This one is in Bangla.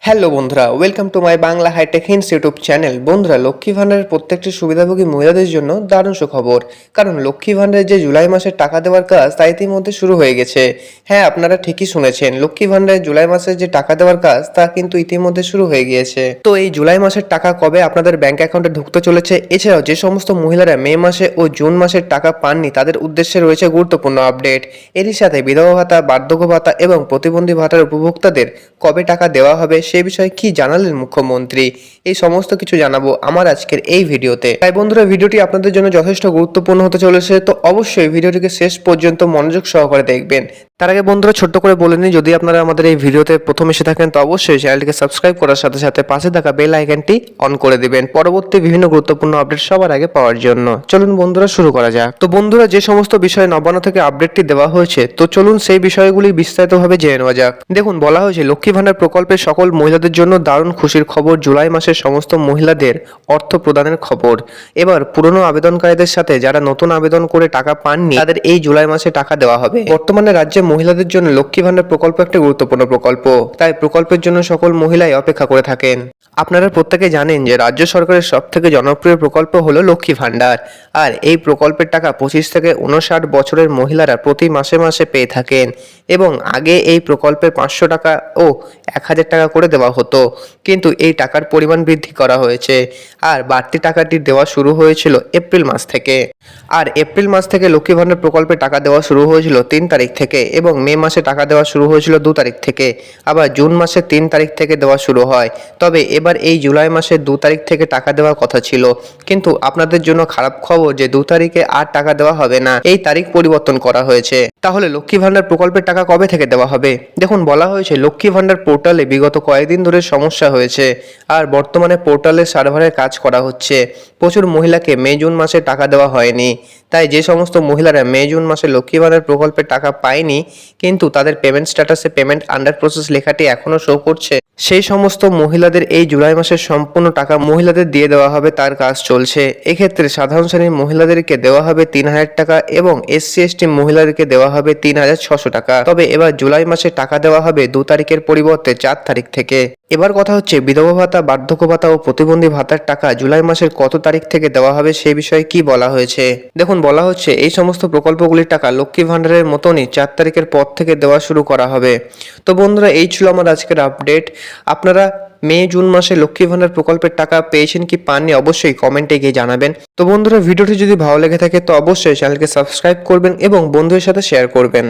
হ্যালো বন্ধুরা, welcome to my Bangla hitech hints YouTube channel. বন্ধুরা, লক্ষ্মী ভাণ্ডারের প্রত্যেকটি সুবিধাভোগী মহিলাদের জন্য দারুণ সুখবর, কারণ লক্ষ্মী ভাণ্ডারের যে জুলাই মাসের টাকা দেওয়ার কাজ তা ইতিমধ্যে শুরু হয়ে গেছে। হ্যাঁ, আপনারা ঠিকই শুনেছেন, লক্ষ্মী ভাণ্ডারের জুলাই মাসের যে টাকা দেওয়ার কাজ তা কিন্তু ইতিমধ্যে শুরু হয়ে গিয়েছে। তো এই জুলাই মাসের টাকা কবে আপনাদের ব্যাংক অ্যাকাউন্টে ঢুকতে চলেছে, এছাড়াও যে সমস্ত মহিলারা মে মাসে ও জুন মাসের টাকা পাননি তাদের উদ্দেশ্যে রয়েছে গুরুত্বপূর্ণ আপডেট। এরই সাথে বিধবা ভাতা, বার্ধক্য ভাতা এবং প্রতিবন্ধী ভাতার উপভোক্তাদের কবে টাকা দেওয়া হবে সে বিষয়ে কি জানালেন মুখ্যমন্ত্রী, এই সমস্ত কিছু জানাবো আমার আজকের এই ভিডিওতে। তাই বন্ধুরা, ভিডিওটি আপনাদের জন্য যথেষ্ট গুরুত্বপূর্ণ হতে চলেছে, তো অবশ্যই ভিডিওটিকে শেষ পর্যন্ত মনোযোগ সহকারে দেখবেন। তার আগে বন্ধুরা, ছোট্ট করে বলে নিই, যদি আপনারা আমাদের এই ভিডিওতে প্রথম এসে থাকেন তো অবশ্যই চ্যানেলটিকে সাবস্ক্রাইব করার সাথে সাথে পাশে থাকা বেল আইকনটি অন করে দিবেন পরবর্তী বিভিন্ন গুরুত্বপূর্ণ আপডেট সবার আগে পাওয়ার জন্য। চলুন বন্ধুরা, শুরু করা যাক। তো বন্ধুরা, যে সমস্ত বিষয়ে নবান্ন থেকে আপডেটটি দেওয়া হয়েছে, তো চলুন সেই বিষয়গুলি বিস্তারিতভাবে জেনে নেওয়া যাক। দেখুন, বলা হয়েছে লক্ষ্মী ভাণ্ডার প্রকল্পের সকল মহিলাদের জন্য দারুণ খুশির খবর, জুলাই মাসের সমস্ত মহিলাদের অর্থ প্রদানের খবর। এবার পুরনো আবেদনকারীদের সাথে যারা নতুন আবেদন করে টাকা পাননি তাদের এই জুলাই মাসে টাকা দেওয়া হবে। বর্তমানে রাজ্যে মহিলাদের জন্য লক্ষ্মী ভাণ্ডার প্রকল্প একটি গুরুত্বপূর্ণ প্রকল্প, তাই প্রকল্পের জন্য সকল মহিলাই অপেক্ষা করে থাকেন। আপনারা প্রত্যেকে জানেন যে রাজ্য সরকারের সবথেকে জনপ্রিয় প্রকল্প হলো লক্ষ্মী ভাণ্ডার, আর এই প্রকল্পের টাকা 25 থেকে 59 বছরের মহিলারা প্রতি মাসে মাসে পেয়ে থাকেন। এবং আগে এই প্রকল্পের 500 টাকা ও 1000 টাকা করে দেওয়া হতো, কিন্তু এই টাকার পরিমাণ বৃদ্ধি করা হয়েছে। আর বাড়তি টাকাটি দেওয়া শুরু হয়েছিল এপ্রিল মাস থেকে। আর এপ্রিল মাস থেকে লক্ষ্মী ভাণ্ডার প্রকল্পে টাকা দেওয়া শুরু হয়েছিল 3 তারিখ থেকে, এবং মে মাসে টাকা দেওয়া শুরু হয়েছিল 2 তারিখ থেকে, আবার জুন মাসে 3 তারিখ থেকে দেওয়া শুরু হয়। তবে এবার এই জুলাই মাসের 2 তারিখ থেকে টাকা দেওয়ার কথা ছিল, কিন্তু আপনাদের জন্য খারাপ খবর যে 2 তারিখে আর টাকা দেওয়া হবে না, এই তারিখ পরিবর্তন করা হয়েছে। তাহলে লক্ষ্মী ভাণ্ডার প্রকল্পের টাকা কবে থেকে দেওয়া হবে? দেখুন, বলা হয়েছে লক্ষ্মী ভাণ্ডার পোর্টালে বিগত কয়েকদিন ধরে সমস্যা হয়েছে, আর বর্তমানে পোর্টালে সার্ভারের কাজ করা হচ্ছে। প্রচুর মহিলাকে মে জুন মাসে টাকা দেওয়া হয়নি, তাই যে সমস্ত মহিলারা মে জুন মাসে লক্ষ্মী ভাণ্ডার প্রকল্পের টাকা পায়নি কিন্তু তাদের পেমেন্ট স্ট্যাটাসে পেমেন্ট আন্ডার প্রসেস লেখাটি এখনো শো করছে, সেই সমস্ত মহিলাদের এই জুলাই মাসের সম্পূর্ণ টাকা মহিলাদের দিয়ে দেওয়া হবে, তার কাজ চলছে। এক্ষেত্রে সাধারণ শ্রেণীর মহিলাদেরকে দেওয়া হবে 3000 টাকা এবং SC ST মহিলাদেরকে দেওয়া হবে 3600 টাকা। তবে এবার জুলাই মাসে টাকা দেওয়া হবে 2 তারিখের পরিবর্তে 4 তারিখ থেকে। এবার কথা হচ্ছে বিধবা ভাতা, বার্ধক্য ভাতা ও প্রতিবন্ধী ভাতার টাকা জুলাই মাসের কত তারিখ থেকে দেওয়া হবে সে বিষয়ে কি বলা হয়েছে। দেখুন, বলা হচ্ছে এই সমস্ত প্রকল্পগুলির টাকা লক্ষ্মী ভাণ্ডারের মতনই 4 তারিখের পর থেকে দেওয়া শুরু করা হবে। তো বন্ধুরা, এই ছিল আমার আজকের আপডেট। আপনারা মে জুন মাসে লক্ষ্মী ভাণ্ডার প্রকল্পের টাকা পেয়েছেন কি পাননি অবশ্যই কমেন্টে গিয়ে জানাবেন। তো বন্ধুরা, ভিডিওটি যদি ভালো লেগে থাকে তো অবশ্যই চ্যানেলকে সাবস্ক্রাইব করবেন এবং বন্ধুদের সাথে শেয়ার করবেন।